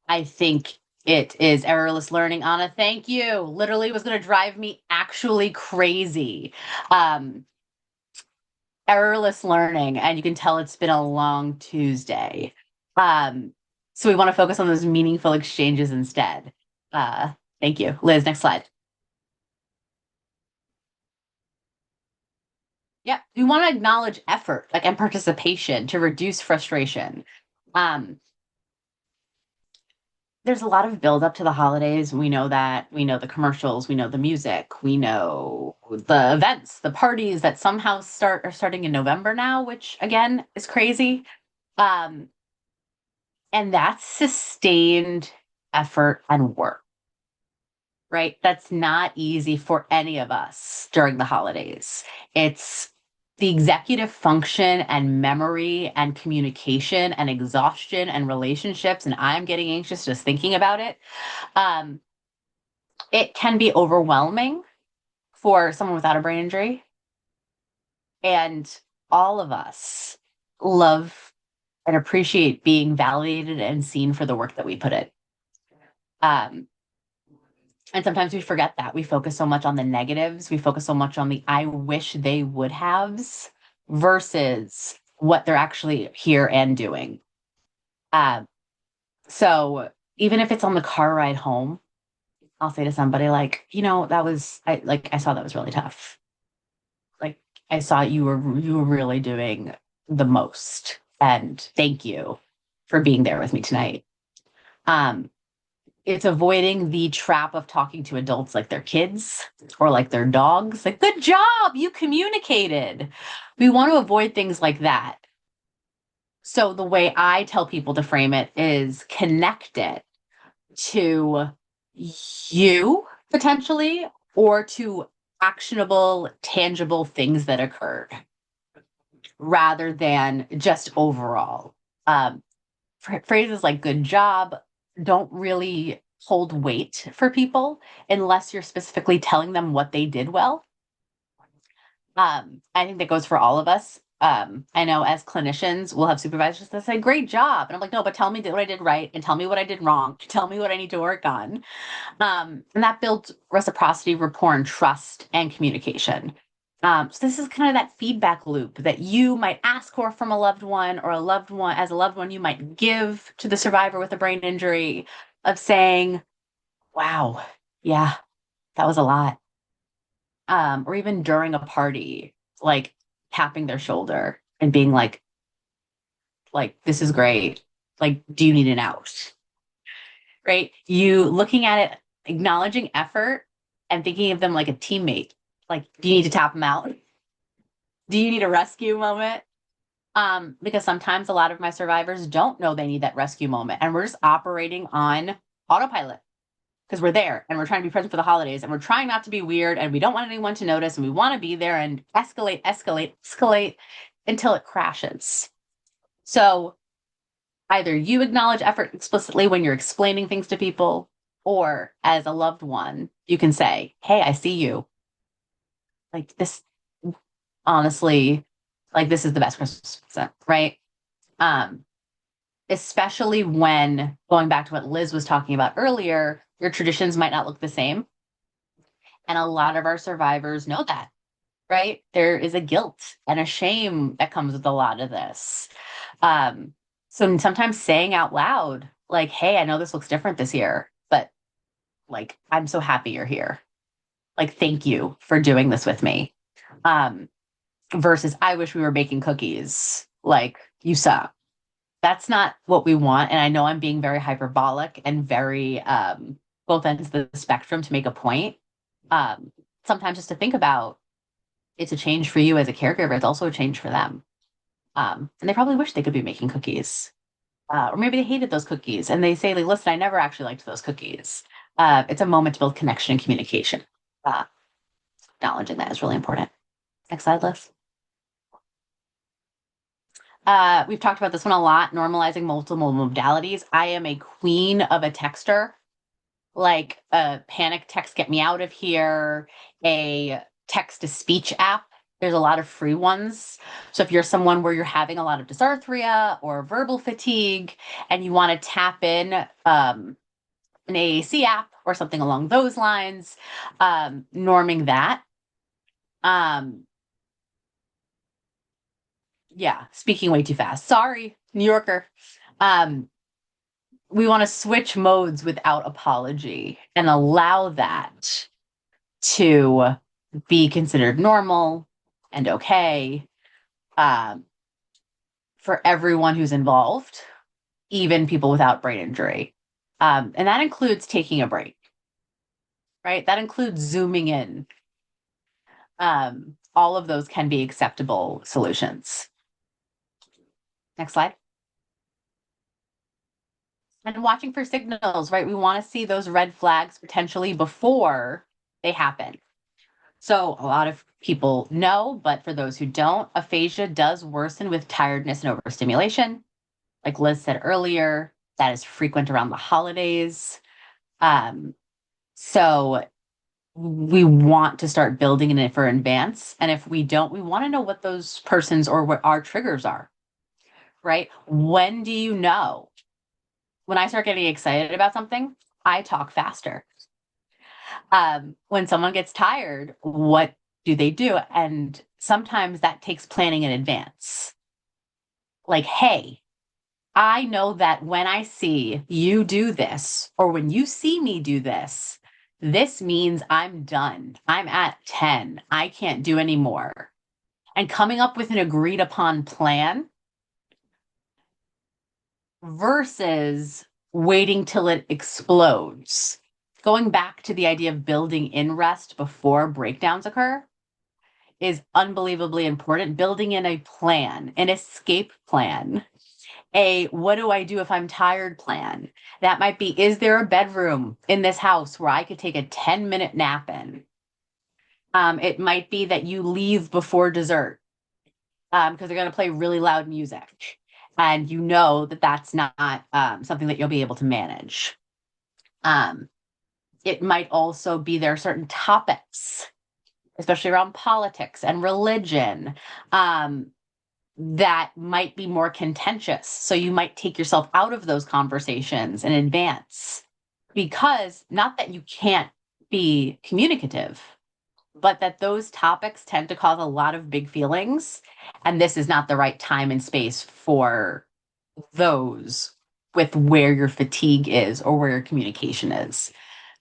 I think it is errorless learning, Anna. Thank you. Literally was going to drive me actually crazy. Um, Errorless learning, and you can tell it's been a long Tuesday. Um, so we want to focus on those meaningful exchanges instead. Uh, Thank you. Liz, next slide. Yeah, we want to acknowledge effort, like, and participation to reduce frustration. Um, there's a lot of build up to the holidays. We know that. We know the commercials. We know the music. We know the events, the parties that somehow are starting in November now, which again is crazy. Um, and that's sustained effort and work, right? That's not easy for any of us during the holidays. It's the executive function and memory and communication and exhaustion and relationships. And I'm getting anxious just thinking about it. Um, it can be overwhelming for someone without a brain injury. And all of us love and appreciate being validated and seen for the work that we put in. Um, and sometimes we forget that. We focus so much on the negatives. We focus so much on the I wish they would haves versus what they're actually here and doing. Um, so even if it's on the car ride home, I'll say to somebody like, I saw that was really tough. Like I saw you were really doing the most. And thank you for being there with me tonight. Um, it's avoiding the trap of talking to adults like they're kids or like they're dogs. Like, good job, you communicated. We want to avoid things like that. So the way I tell people to frame it is connect it to you potentially, or to actionable, tangible things that occurred rather than just overall. Um, Phrases like good job don't really hold weight for people unless you're specifically telling them what they did well. I think that goes for all of us. I know as clinicians, we'll have supervisors that say, great job. And I'm like, no, but tell me what I did right and tell me what I did wrong. Tell me what I need to work on. And that builds reciprocity, rapport, and trust and communication. So this is kind of that feedback loop that you might ask for from a loved one, or as a loved one, you might give to the survivor with a brain injury, of saying, wow, yeah, that was a lot. Or even during a party, like tapping their shoulder and being like, this is great. Like, do you need an out? Right? You looking at it, acknowledging effort and thinking of them like a teammate. Like, do you need to tap them out? Do you need a rescue moment? Because sometimes a lot of my survivors don't know they need that rescue moment, and we're just operating on autopilot because we're there and we're trying to be present for the holidays, and we're trying not to be weird, and we don't want anyone to notice, and we want to be there and escalate, escalate, escalate until it crashes. So either you acknowledge effort explicitly when you're explaining things to people, or as a loved one, you can say, hey, I see you. Like this, honestly, like this is the best Christmas present, right? Um, Especially when, going back to what Liz was talking about earlier, your traditions might not look the same. And a lot of our survivors know that, right? There is a guilt and a shame that comes with a lot of this. Um, so sometimes saying out loud, like, hey, I know this looks different this year, but like, I'm so happy you're here. Like, thank you for doing this with me. Um, versus I wish we were baking cookies. Like, you suck. That's not what we want. And I know I'm being very hyperbolic and very both ends of the spectrum to make a point. Um, Sometimes just to think about, it's a change for you as a caregiver. It's also a change for them. And they probably wish they could be making cookies. Or maybe they hated those cookies and they say, like, listen, I never actually liked those cookies. It's a moment to build connection and communication. Uh, Acknowledging that is really important. Next slide, Liz. We've talked about this one a lot, normalizing multiple modalities. I am a queen of a texter, like a panic text, get me out of here, a text to speech app. There's a lot of free ones. So if you're someone where you're having a lot of dysarthria or verbal fatigue and you want to tap in an AAC app or something along those lines, norming that. Yeah, speaking way too fast. Sorry, New Yorker. Um, we want to switch modes without apology and allow that to be considered normal and okay for everyone who's involved, even people without brain injury. And that includes taking a break, right? That includes zooming in. All of those can be acceptable solutions. Next slide. And watching for signals, right? We want to see those red flags potentially before they happen. So a lot of people know, but for those who don't, aphasia does worsen with tiredness and overstimulation. Like Liz said earlier, that is frequent around the holidays. So we want to start building in it for advance. And if we don't, we want to know what those persons or what our triggers are, right? When do you know? When I start getting excited about something, I talk faster. When someone gets tired, what do they do? And sometimes that takes planning in advance. Like, hey, I know that when I see you do this, or when you see me do this, this means I'm done. I'm at 10. I can't do any more. And coming up with an agreed upon plan versus waiting till it explodes. Going back to the idea of building in rest before breakdowns occur is unbelievably important. Building in a plan, an escape plan, a what do I do if I'm tired plan. That might be, is there a bedroom in this house where I could take a 10-minute nap in? It might be that you leave before dessert because they're going to play really loud music. And you know that that's not something that you'll be able to manage. It might also be there are certain topics, especially around politics and religion, that might be more contentious. So you might take yourself out of those conversations in advance because not that you can't be communicative, but that those topics tend to cause a lot of big feelings. And this is not the right time and space for those with where your fatigue is or where your communication is.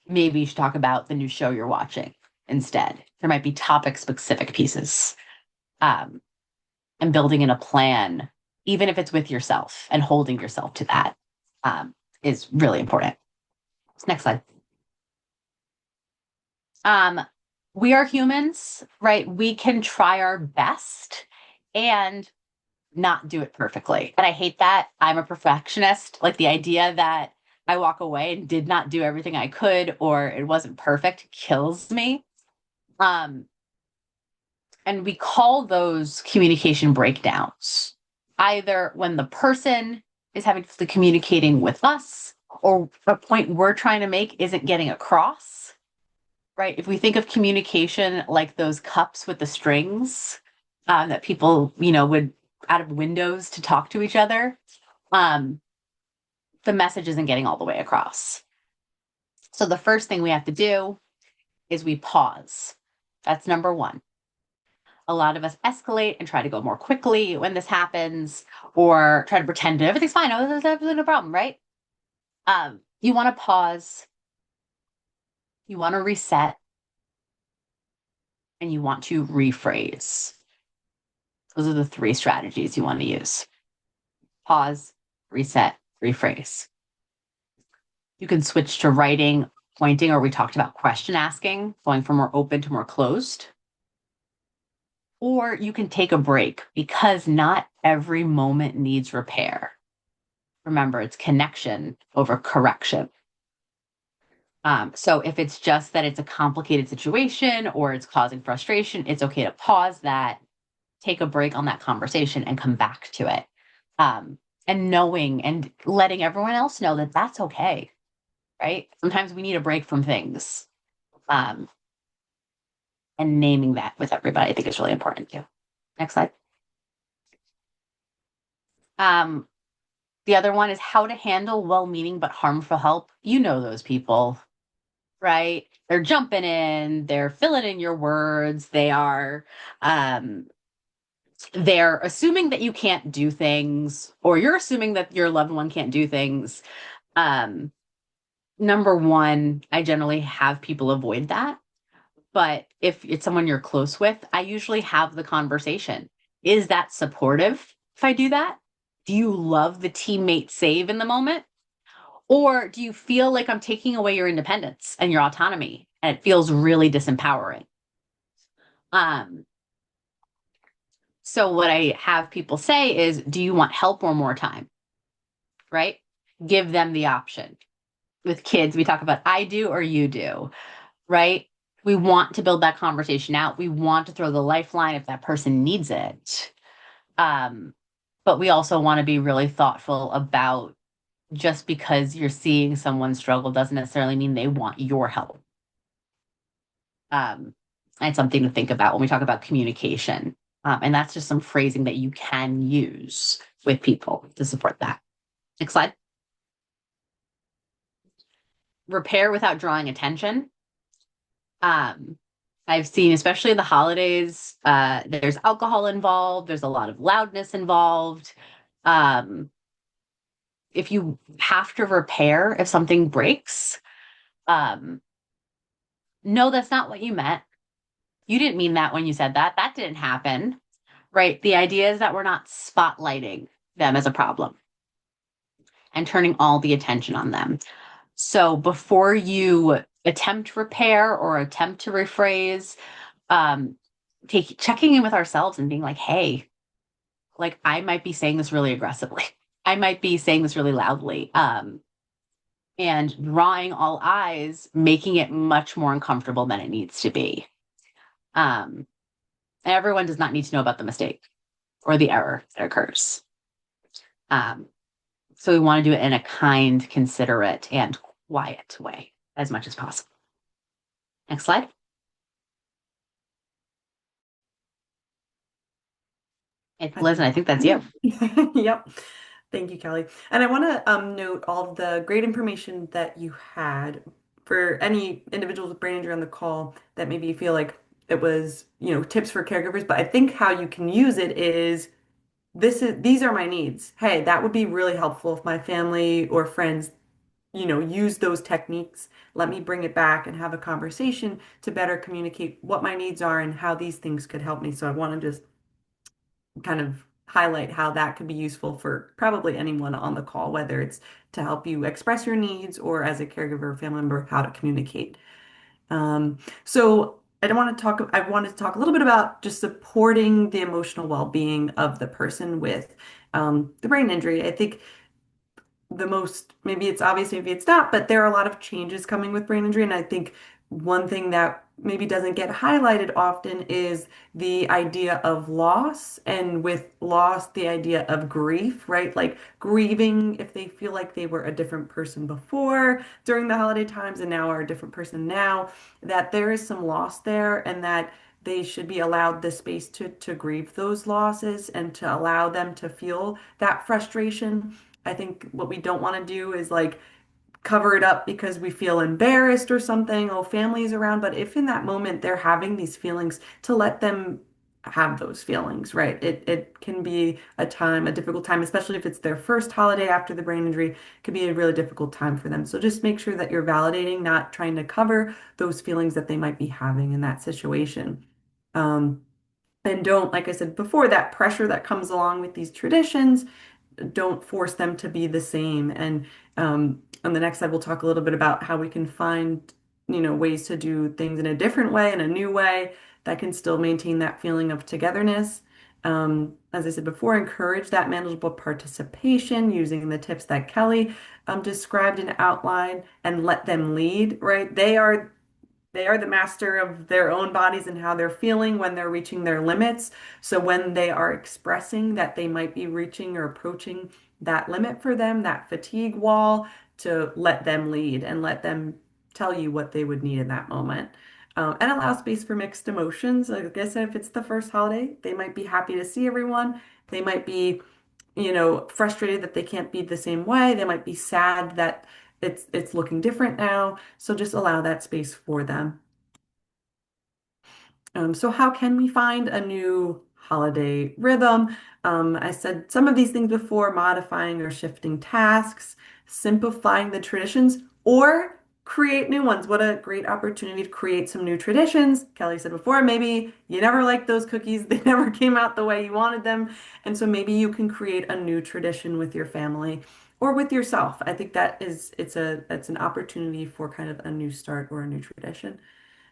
Maybe you should talk about the new show you're watching instead. There might be topic specific pieces. And building in a plan, even if it's with yourself and holding yourself to that, is really important. Next slide. We are humans, right? We can try our best and not do it perfectly. And I hate that. I'm a perfectionist. Like the idea that I walk away and did not do everything I could or it wasn't perfect kills me. And we call those communication breakdowns, either when the person is having to communicating with us or a point we're trying to make isn't getting across, right? If we think of communication like those cups with the strings that people, would out of windows to talk to each other, the message isn't getting all the way across. So the first thing we have to do is we pause. That's number one. A lot of us escalate and try to go more quickly when this happens, or try to pretend that everything's fine. Oh, there's absolutely no problem, right? You want to pause, you want to reset, and you want to rephrase. Those are the three strategies you want to use: pause, reset, rephrase. You can switch to writing, pointing, or we talked about question asking, going from more open to more closed. Or you can take a break because not every moment needs repair. Remember, it's connection over correction. So if it's just that it's a complicated situation or it's causing frustration, it's okay to pause that, take a break on that conversation, and come back to it. And knowing and letting everyone else know that that's okay, right? Sometimes we need a break from things. Um, and naming that with everybody, I think is really important too. Next slide. Um, the other one is how to handle well-meaning but harmful help. You know those people, right? They're jumping in, they're filling in your words, um, they're assuming that you can't do things, or you're assuming that your loved one can't do things. Um, Number one, I generally have people avoid that. But if it's someone you're close with, I usually have the conversation. Is that supportive if I do that? Do you love the teammate save in the moment? Or do you feel like I'm taking away your independence and your autonomy? And it feels really disempowering. Um, so what I have people say is, do you want help or more time? Right? Give them the option. With kids, we talk about I do or you do, right? We want to build that conversation out. We want to throw the lifeline if that person needs it. But we also want to be really thoughtful about just because you're seeing someone struggle doesn't necessarily mean they want your help. And something to think about when we talk about communication. And that's just some phrasing that you can use with people to support that. Next slide. Repair without drawing attention. I've seen, especially the holidays, there's alcohol involved, there's a lot of loudness involved. If you have to repair, if something breaks, um, no, that's not what you meant. You didn't mean that when you said that. That didn't happen, right? The idea is that we're not spotlighting them as a problem and turning all the attention on them. So before you attempt repair or attempt to rephrase, um, checking in with ourselves and being like, hey, like I might be saying this really aggressively. I might be saying this really loudly. And drawing all eyes, making it much more uncomfortable than it needs to be. Everyone does not need to know about the mistake or the error that occurs. So we want to do it in a kind, considerate, and quiet way as much as possible. Next slide. Liz, and I think that's you. Yep. Thank you, Kelly. And I want to note all of the great information that you had for any individuals with brain injury on the call that maybe you feel like it was, tips for caregivers. But I think how you can use it is these are my needs. Hey, that would be really helpful if my family or friends, use those techniques. Let me bring it back and have a conversation to better communicate what my needs are and how these things could help me. So I want to just kind of highlight how that could be useful for probably anyone on the call, whether it's to help you express your needs or as a caregiver or family member, how to communicate. So I wanted to talk a little bit about just supporting the emotional well-being of the person with the brain injury. I think the most, maybe it's obvious, maybe it's not, but there are a lot of changes coming with brain injury. And I think one thing that maybe doesn't get highlighted often is the idea of loss. And with loss, the idea of grief, right? Like grieving if they feel like they were a different person before during the holiday times and now are a different person now, that there is some loss there and that they should be allowed the space to grieve those losses and to allow them to feel that frustration. I think what we don't want to do is like cover it up because we feel embarrassed or something. Oh, family's around. But if in that moment they're having these feelings, to let them have those feelings, right? It can be a difficult time, especially if it's their first holiday after the brain injury, it could be a really difficult time for them. So just make sure that you're validating, not trying to cover those feelings that they might be having in that situation. Um, And don't, like I said before, that pressure that comes along with these traditions, don't force them to be the same. And on the next slide, we'll talk a little bit about how we can find, ways to do things in a different way, in a new way that can still maintain that feeling of togetherness. As I said before, encourage that manageable participation using the tips that Kelly described and outlined, and let them lead, right? They are the master of their own bodies and how they're feeling when they're reaching their limits. So when they are expressing that they might be reaching or approaching that limit for them, that fatigue wall, to let them lead and let them tell you what they would need in that moment. And allow space for mixed emotions. Like I said, if it's the first holiday, they might be happy to see everyone. They might be, frustrated that they can't be the same way. They might be sad that it's looking different now. So just allow that space for them. So how can we find a new holiday rhythm? I said some of these things before: modifying or shifting tasks, simplifying the traditions, or create new ones. What a great opportunity to create some new traditions. Kelly said before, maybe you never liked those cookies. They never came out the way you wanted them. And so maybe you can create a new tradition with your family or with yourself. I think it's an opportunity for kind of a new start or a new tradition.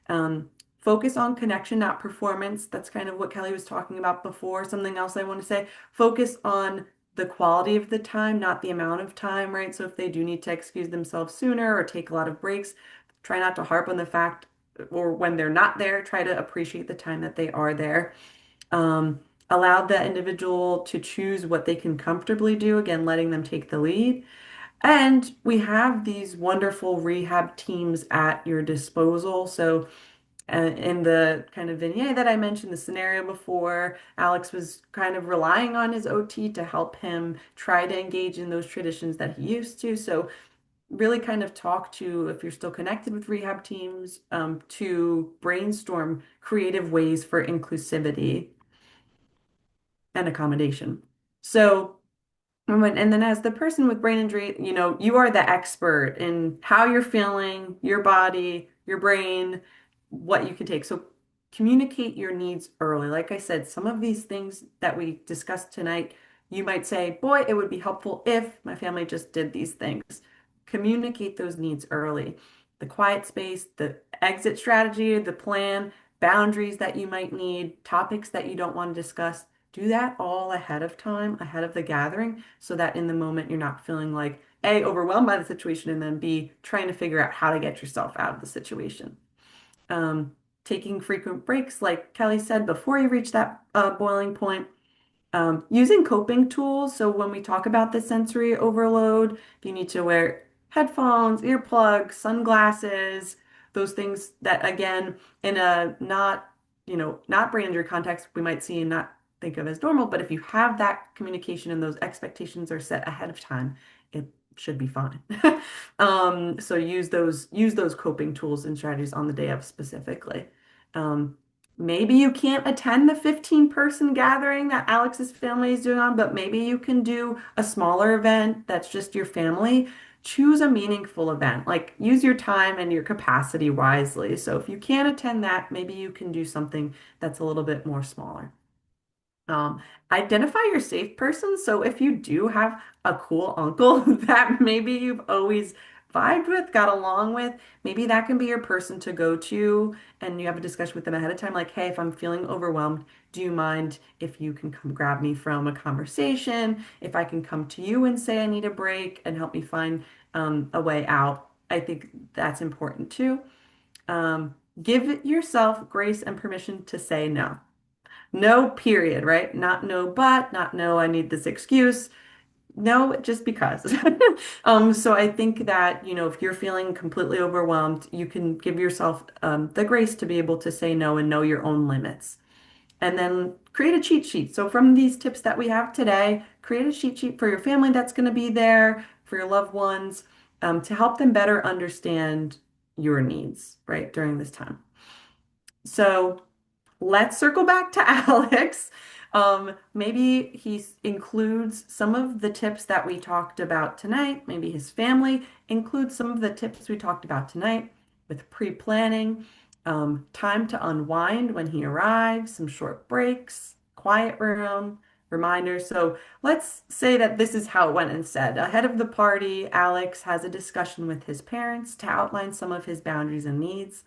Um, Focus on connection, not performance. That's kind of what Kelly was talking about before. Something else I want to say, focus on the quality of the time, not the amount of time, right? So if they do need to excuse themselves sooner or take a lot of breaks, try not to harp on the fact, or when they're not there, try to appreciate the time that they are there. Um, Allow the individual to choose what they can comfortably do, again, letting them take the lead. And we have these wonderful rehab teams at your disposal. So in the kind of vignette that I mentioned, the scenario before, Alex was kind of relying on his OT to help him try to engage in those traditions that he used to. So really kind of talk to, if you're still connected with rehab teams, to brainstorm creative ways for inclusivity and accommodation. So and then as the person with brain injury, you are the expert in how you're feeling, your body, your brain, what you can take. So communicate your needs early. Like I said, some of these things that we discussed tonight, you might say, boy, it would be helpful if my family just did these things. Communicate those needs early. The quiet space, the exit strategy, the plan, boundaries that you might need, topics that you don't want to discuss. Do that all ahead of time, ahead of the gathering, so that in the moment you're not feeling like A, overwhelmed by the situation, and then B, trying to figure out how to get yourself out of the situation. Um, Taking frequent breaks, like Kelly said, before you reach that boiling point. Using coping tools. So when we talk about the sensory overload, if you need to wear headphones, earplugs, sunglasses, those things that, again, in a not brain injury context, we might see and not think of as normal. But if you have that communication and those expectations are set ahead of time, it should be fine. So use those coping tools and strategies on the day of specifically. Um, Maybe you can't attend the 15-person gathering that Alex's family is doing on, but maybe you can do a smaller event that's just your family. Choose a meaningful event. Like, use your time and your capacity wisely. So if you can't attend that, maybe you can do something that's a little bit more smaller. Um, Identify your safe person. So if you do have a cool uncle that maybe you've always vibed with, got along with, maybe that can be your person to go to, and you have a discussion with them ahead of time, like, hey, if I'm feeling overwhelmed, do you mind if you can come grab me from a conversation? If I can come to you and say I need a break and help me find a way out. I think that's important too. Give yourself grace and permission to say no. No, period, right? Not no, but, not no, I need this excuse. No, just because. So I think that, if you're feeling completely overwhelmed, you can give yourself the grace to be able to say no and know your own limits. And then create a cheat sheet. So from these tips that we have today, create a cheat sheet for your family that's going to be there, for your loved ones, to help them better understand your needs, right, during this time. So let's circle back to Alex. Maybe he includes some of the tips that we talked about tonight. Maybe his family includes some of the tips we talked about tonight with pre-planning, time to unwind when he arrives, some short breaks, quiet room, reminders. So let's say that this is how it went instead. Ahead of the party, Alex has a discussion with his parents to outline some of his boundaries and needs.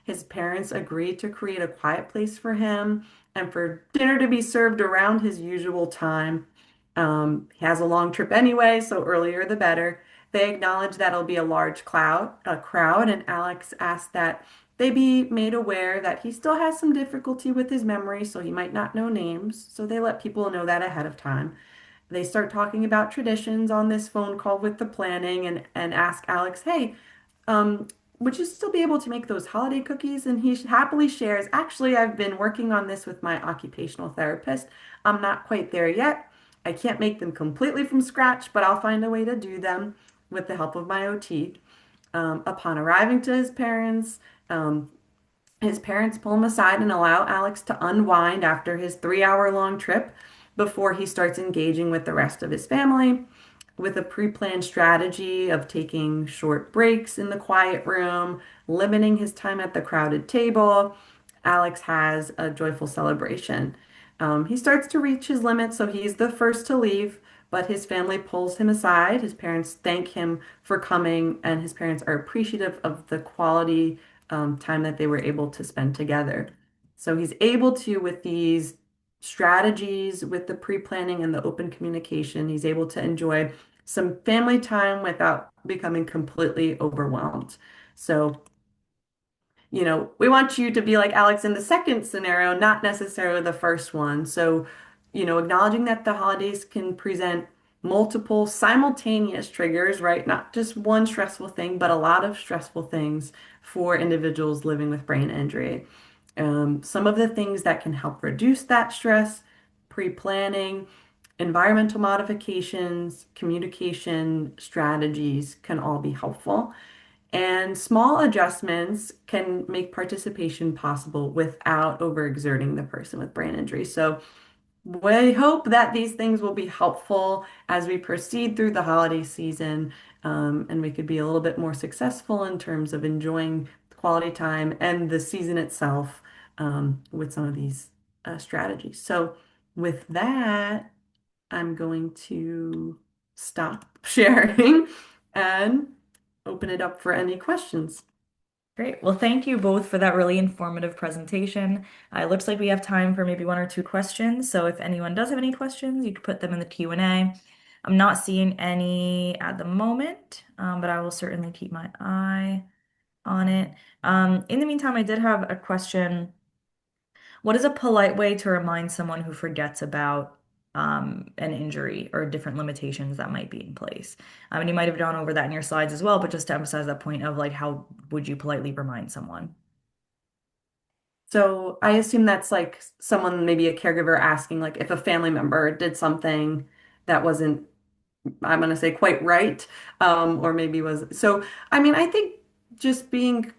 His parents agreed to create a quiet place for him and for dinner to be served around his usual time. He has a long trip anyway, so earlier the better. They acknowledge that it'll be a crowd, and Alex asked that they be made aware that he still has some difficulty with his memory, so he might not know names. So they let people know that ahead of time. They start talking about traditions on this phone call with the planning and ask Alex, hey, um, would you still be able to make those holiday cookies? And he happily shares, actually, I've been working on this with my occupational therapist. I'm not quite there yet. I can't make them completely from scratch, but I'll find a way to do them with the help of my OT. Upon arriving to um, his parents pull him aside and allow Alex to unwind after his 3 hour long trip before he starts engaging with the rest of his family with a pre-planned strategy of taking short breaks in the quiet room, limiting his time at the crowded table. Alex has a joyful celebration. He starts to reach his limit, so he's the first to leave, but his family pulls him aside. His parents thank him for coming, and his parents are appreciative of the quality time that they were able to spend together. So he's able to, with these strategies, with the pre-planning and the open communication, he's able to enjoy some family time without becoming completely overwhelmed. So, we want you to be like Alex in the second scenario, not necessarily the first one. So, acknowledging that the holidays can present multiple simultaneous triggers, right? Not just one stressful thing, but a lot of stressful things for individuals living with brain injury. Some of the things that can help reduce that stress, pre-planning, environmental modifications, communication strategies can all be helpful. And small adjustments can make participation possible without overexerting the person with brain injury. So we hope that these things will be helpful as we proceed through the holiday season, and we could be a little bit more successful in terms of enjoying quality time and the season itself, with some of these strategies. So with that, I'm going to stop sharing and open it up for any questions. Great. Well, thank you both for that really informative presentation. It looks like we have time for maybe one or two questions. So if anyone does have any questions, you could put them in the Q&A. I'm not seeing any at the moment, but I will certainly keep my eye on it. In the meantime, I did have a question. What is a polite way to remind someone who forgets about an injury or different limitations that might be in place? I mean, you might have gone over that in your slides as well, but just to emphasize that point of like, how would you politely remind someone? So I assume that's like someone, maybe a caregiver asking like if a family member did something that wasn't, I'm going to say quite right, or maybe was. So, I mean, I think just being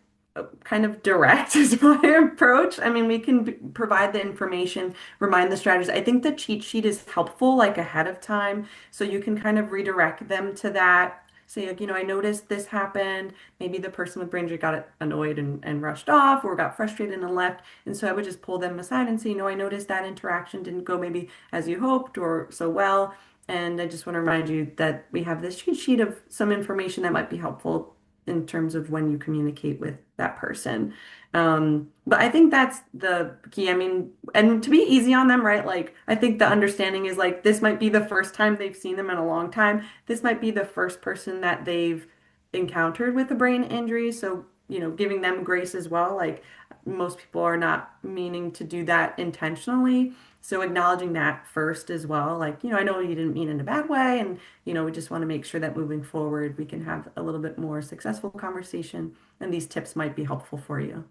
kind of direct is my approach. I mean, we can provide the information, remind the strategies. I think the cheat sheet is helpful, like ahead of time, so you can kind of redirect them to that. Say, like, I noticed this happened. Maybe the person with brain injury got annoyed and rushed off or got frustrated and left. And so I would just pull them aside and say, I noticed that interaction didn't go maybe as you hoped or so well. And I just want to remind you that we have this cheat sheet of some information that might be helpful in terms of when you communicate with that person. But I think that's the key. I mean, and to be easy on them, right? Like, I think the understanding is like this might be the first time they've seen them in a long time. This might be the first person that they've encountered with a brain injury. So, giving them grace as well. Like, most people are not meaning to do that intentionally. So acknowledging that first as well, like, I know you didn't mean in a bad way, and we just want to make sure that moving forward we can have a little bit more successful conversation, and these tips might be helpful for you.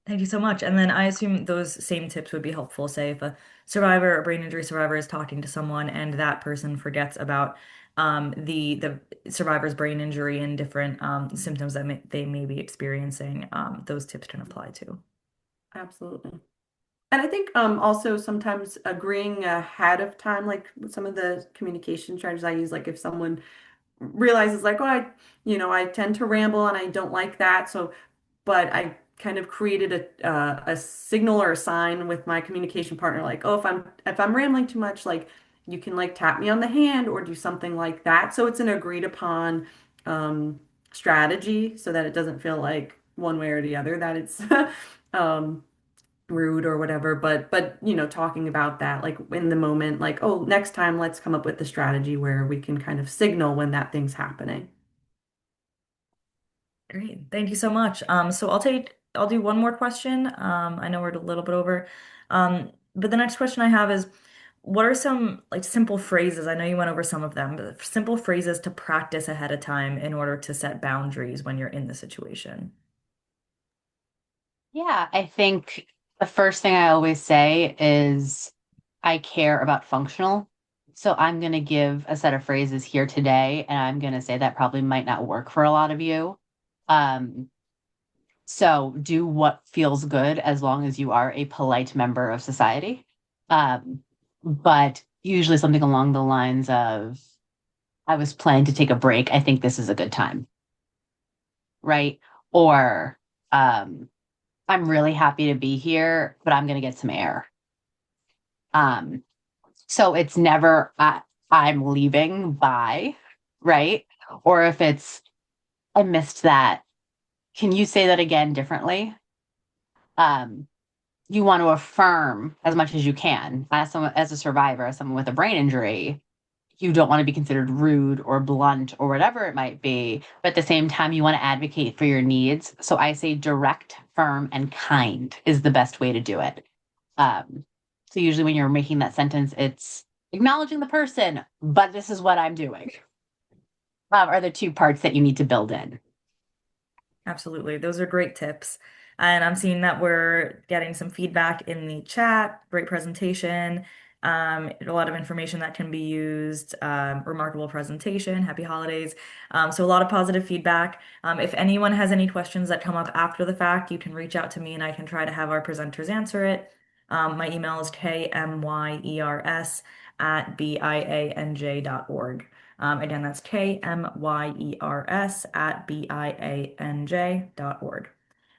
Thank you so much. And then I assume those same tips would be helpful, say if a survivor, a brain injury survivor is talking to someone and that person forgets about the survivor's brain injury and different symptoms that they may be experiencing, those tips can apply too. Absolutely. And I think also sometimes agreeing ahead of time, like with some of the communication strategies I use, like if someone realizes like, oh, I tend to ramble and I don't like that. So, but I kind of created a signal or a sign with my communication partner, like, oh, if I'm rambling too much, like you can like tap me on the hand or do something like that. So it's an agreed upon um, strategy, so that it doesn't feel like one way or the other that it's um, rude or whatever. But talking about that like in the moment, like, oh, next time let's come up with the strategy where we can kind of signal when that thing's happening. Great. Thank you so much. So I'll do one more question. I know we're a little bit over. But the next question I have is, what are some like simple phrases? I know you went over some of them, but simple phrases to practice ahead of time in order to set boundaries when you're in the situation. Yeah, I think the first thing I always say is I care about functional. So I'm going to give a set of phrases here today, and I'm going to say that probably might not work for a lot of you. Um, so do what feels good as long as you are a polite member of society. But usually something along the lines of, I was planning to take a break. I think this is a good time, right? Or, um, I'm really happy to be here, but I'm going to get some air. Um, so it's never I'm leaving, bye, right? Or if it's I missed that, can you say that again differently? Um, you want to affirm as much as you can. As someone as a survivor, as someone with a brain injury, you don't want to be considered rude or blunt or whatever it might be. But at the same time, you want to advocate for your needs. So I say direct, firm, and kind is the best way to do it. Um, so usually when you're making that sentence, it's acknowledging the person, but this is what I'm doing. Are the two parts that you need to build in. Absolutely. Those are great tips. And I'm seeing that we're getting some feedback in the chat. Great presentation. A lot of information that can be used. Remarkable presentation. Happy holidays. So a lot of positive feedback. If anyone has any questions that come up after the fact, you can reach out to me and I can try to have our presenters answer it. My email is kmyers@bianj.org. Again, that's kmyers@bianj.org.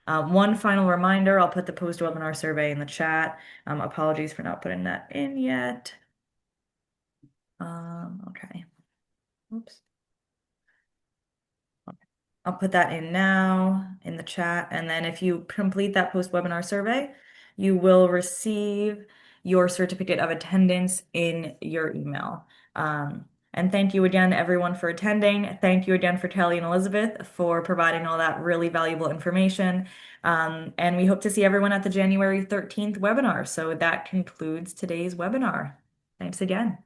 One final reminder, I'll put the post-webinar survey in the chat. Apologies for not putting that in yet. Okay. Oops. I'll put that in now in the chat. And then if you complete that post-webinar survey, you will receive your certificate of attendance in your email. And thank you again, everyone, for attending. Thank you again for Kelly and Elizabeth for providing all that really valuable information. And we hope to see everyone at the January 13th webinar. So that concludes today's webinar. Thanks again.